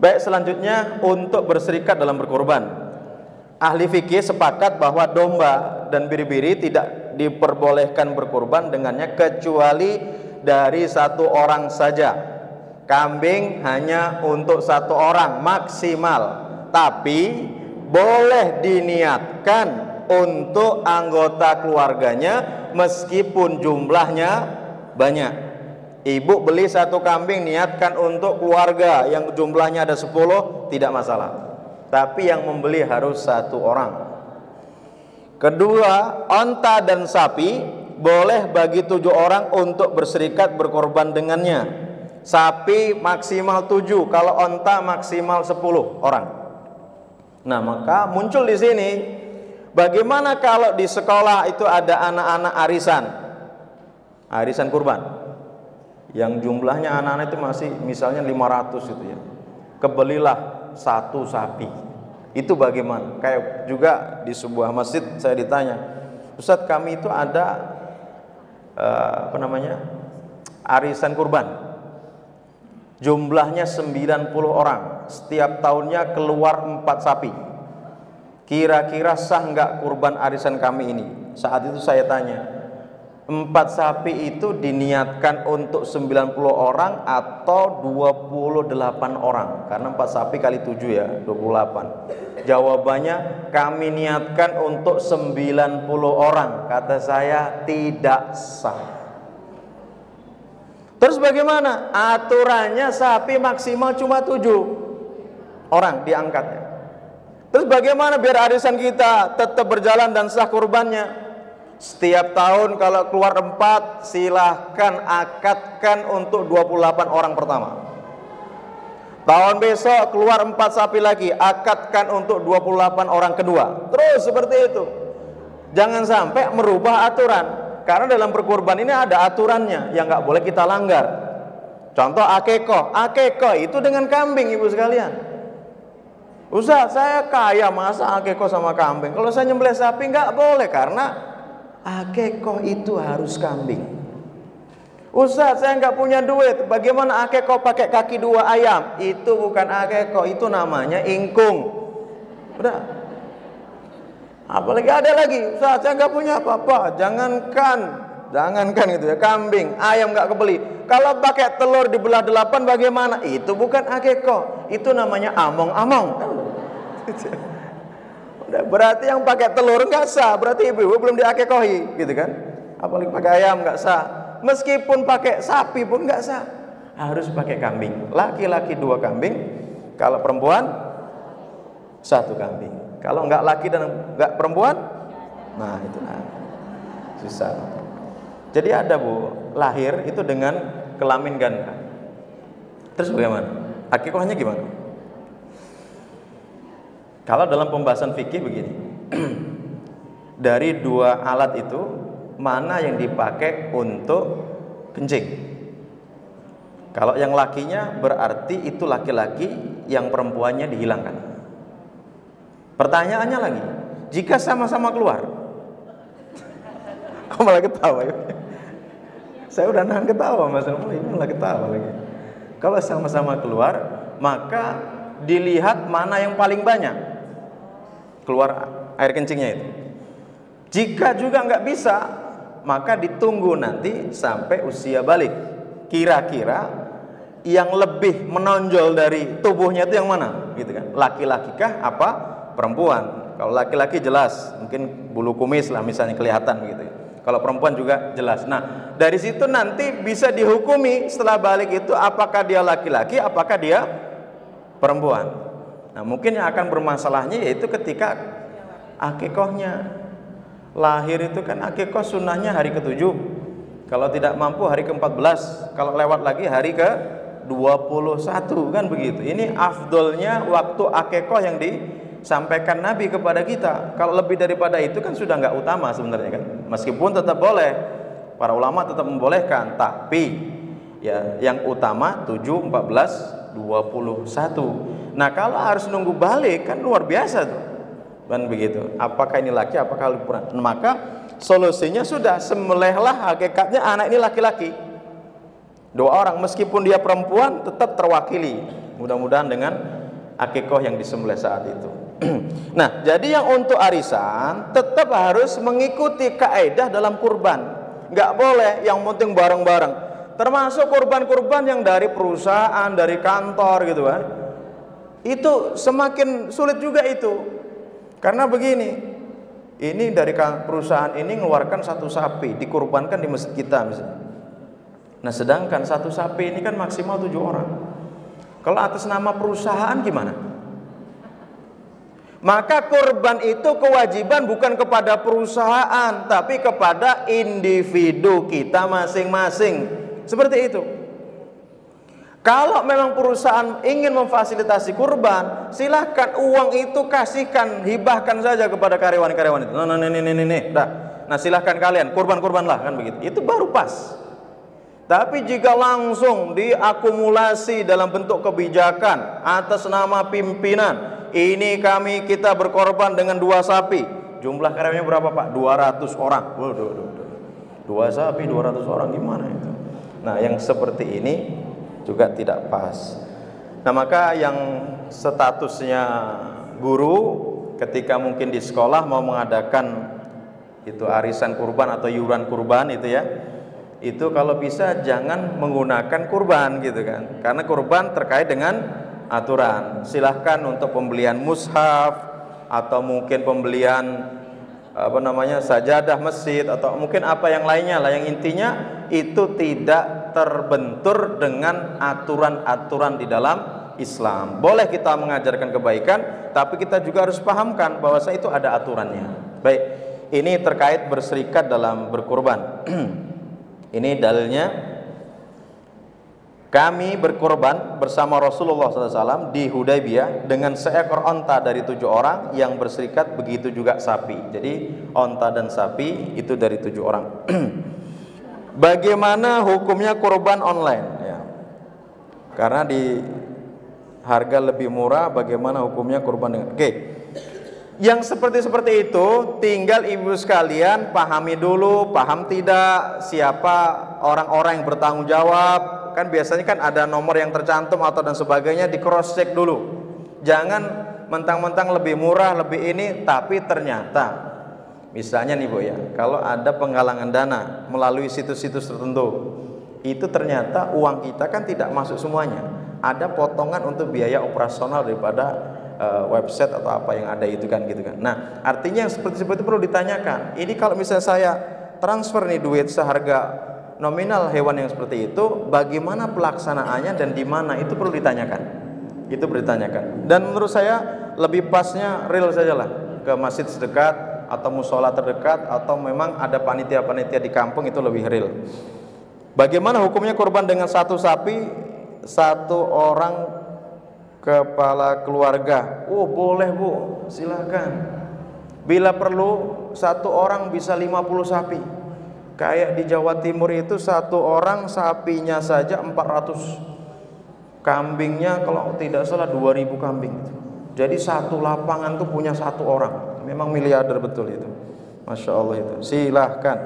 Baik, selanjutnya untuk berserikat dalam berkorban. Ahli fikih sepakat bahwa domba dan biri-biri tidak diperbolehkan berkorban dengannya kecuali dari satu orang saja. Kambing hanya untuk satu orang maksimal, tapi boleh diniatkan untuk anggota keluarganya meskipun jumlahnya banyak. Ibu beli satu kambing, niatkan untuk keluarga yang jumlahnya ada 10, tidak masalah. Tapi yang membeli harus satu orang. Kedua, onta dan sapi boleh bagi 7 orang untuk berserikat berkorban dengannya. Sapi maksimal 7, kalau onta maksimal 10 orang. Nah, maka muncul di sini, bagaimana kalau di sekolah itu ada anak-anak arisan kurban, yang jumlahnya anak-anak itu masih misalnya 500 itu ya. Kebelilah satu sapi. Itu bagaimana? Kayak juga di sebuah masjid saya ditanya, Ustadz, kami itu ada arisan kurban. Jumlahnya 90 orang. Setiap tahunnya keluar 4 sapi. Kira-kira sah enggak kurban arisan kami ini? Saat itu saya tanya, 4 sapi itu diniatkan untuk 90 orang atau 28 orang? Karena 4 sapi kali 7 ya, 28. Jawabannya, kami niatkan untuk 90 orang. Kata saya, tidak sah. Terus bagaimana? Aturannya sapi maksimal cuma 7 orang diangkatnya. Terus bagaimana biar arisan kita tetap berjalan dan sah kurbannya? Setiap tahun kalau keluar 4, silahkan akadkan untuk 28 orang pertama. Tahun besok keluar 4 sapi lagi, akadkan untuk 28 orang kedua. Terus seperti itu. Jangan sampai merubah aturan. Karena dalam berkurban ini ada aturannya yang nggak boleh kita langgar. Contoh akikoh. Akikoh itu dengan kambing, ibu sekalian. Ustaz, saya kaya masa akikoh sama kambing? Kalau saya nyembelih sapi nggak boleh, karena akikoh itu harus kambing. Ustaz, saya nggak punya duit, bagaimana akikoh pakai kaki 2 ayam? Itu bukan akikoh, itu namanya ingkung. Udah. Apalagi ada lagi, Ustaz, saya nggak punya apa-apa. Jangankan gitu ya, kambing, ayam nggak kebeli. Kalau pakai telur dibelah 8 bagaimana? Itu bukan akikoh, itu namanya among-among. Udah, berarti yang pakai telur nggak sah, berarti ibu belum diakikohi, gitu kan? Apalagi pakai ayam nggak sah. Meskipun pakai sapi pun nggak sah, harus pakai kambing. Laki-laki 2 kambing, kalau perempuan 1 kambing. Kalau nggak laki dan nggak perempuan, nah itu susah. Jadi ada lahir itu dengan kelamin ganda. Terus bagaimana? Akikahnya gimana? Kalau dalam pembahasan fikih begini, dari 2 alat itu mana yang dipakai untuk kencing? Kalau yang lakinya berarti itu laki-laki, yang perempuannya dihilangkan. Pertanyaannya lagi, jika sama-sama keluar, kok malah ketawa ya? Saya udah nahan ketawa, Mas Romo, ini malah ketawa lagi. Kalau sama-sama keluar, maka dilihat mana yang paling banyak keluar air kencingnya itu. Jika juga nggak bisa, maka ditunggu nanti sampai usia balik. Kira-kira yang lebih menonjol dari tubuhnya itu yang mana, gitu kan? Laki-laki kah apa perempuan? Kalau laki-laki jelas, mungkin bulu kumis lah misalnya kelihatan gitu. Kalau perempuan juga jelas. Nah, dari situ nanti bisa dihukumi setelah balik itu apakah dia laki-laki, apakah dia perempuan. Nah, mungkin yang akan bermasalahnya yaitu ketika akikohnya. Lahir itu kan akikoh sunnahnya hari ke-7. Kalau tidak mampu hari ke-14. Kalau lewat lagi hari ke-21, kan begitu. Ini afdolnya waktu akikoh yang disampaikan Nabi kepada kita. Kalau lebih daripada itu kan sudah nggak utama sebenarnya kan. Meskipun tetap boleh, para ulama tetap membolehkan, tapi ya yang utama 7, 14, 21. Nah, kalau harus nunggu balik kan luar biasa tuh. Kan begitu. Apakah ini laki, apakah perempuan? Maka solusinya sudah sembelihlah hakikatnya anak ini laki-laki. Dua orang, meskipun dia perempuan tetap terwakili, mudah-mudahan dengan akikoh yang disembelih saat itu. Nah, jadi yang untuk arisan tetap harus mengikuti kaidah dalam kurban. Nggak boleh yang penting bareng-bareng. Termasuk kurban-kurban yang dari perusahaan, dari kantor gitu kan. Itu semakin sulit juga itu. Karena begini, ini dari perusahaan ini mengeluarkan satu sapi, dikurbankan di masjid kita misalnya. Nah, sedangkan satu sapi ini kan maksimal 7 orang. Kalau atas nama perusahaan gimana? Maka kurban itu kewajiban bukan kepada perusahaan, tapi kepada individu kita masing-masing. Seperti itu. Kalau memang perusahaan ingin memfasilitasi kurban, silahkan uang itu kasihkan, hibahkan saja kepada karyawan-karyawan itu. Nah, silahkan kalian kurban-kurbanlah, kan begitu. Itu baru pas. Tapi jika langsung diakumulasi dalam bentuk kebijakan atas nama pimpinan, ini kita berkorban dengan 2 sapi. Jumlah karyawannya berapa, Pak? 200 orang. Waduh. 2 sapi 200 orang gimana itu? Nah, yang seperti ini juga tidak pas. Nah, maka yang statusnya guru ketika mungkin di sekolah mau mengadakan itu arisan kurban atau iuran kurban itu ya, itu kalau bisa jangan menggunakan kurban gitu kan, karena kurban terkait dengan aturan. Silahkan untuk pembelian mushaf atau mungkin pembelian sajadah masjid atau mungkin apa yang lainnya lah, yang intinya itu tidak terbentur dengan aturan-aturan di dalam Islam. Boleh kita mengajarkan kebaikan, tapi kita juga harus pahamkan bahwa itu ada aturannya. Baik, ini terkait berserikat dalam berkurban. Ini dalilnya, kami berkorban bersama Rasulullah SAW di Hudaybiyah dengan seekor onta dari 7 orang yang berserikat, begitu juga sapi. Jadi onta dan sapi itu dari 7 orang. Bagaimana hukumnya kurban online? Ya. Karena di harga lebih murah, bagaimana hukumnya kurban dengan? Oke. Yang seperti itu tinggal ibu sekalian pahami dulu, paham tidak siapa orang-orang yang bertanggung jawab. Kan biasanya kan ada nomor yang tercantum atau dan sebagainya, di cross check dulu. Jangan mentang-mentang lebih murah, lebih ini, tapi ternyata misalnya nih Bu ya, kalau ada penggalangan dana melalui situs-situs tertentu, itu ternyata uang kita kan tidak masuk semuanya. Ada potongan untuk biaya operasional daripada website atau apa yang ada itu kan gitu kan. Nah, artinya seperti itu perlu ditanyakan. Ini kalau misalnya saya transfer nih duit seharga nominal hewan yang seperti itu, bagaimana pelaksanaannya dan di mana, itu perlu ditanyakan. Itu perlu ditanyakan. Dan menurut saya lebih pasnya real sajalah, ke masjid terdekat atau musola terdekat, atau memang ada panitia-panitia di kampung, itu lebih real. Bagaimana hukumnya kurban dengan 1 sapi, 1 orang kepala keluarga? Oh, boleh Bu, silakan. Bila perlu 1 orang bisa 50 sapi. Kayak di Jawa Timur itu 1 orang sapinya saja 400, kambingnya kalau tidak salah 2000 kambing. Jadi 1 lapangan tuh punya 1 orang. Memang miliarder betul itu. Masya Allah itu. Silahkan.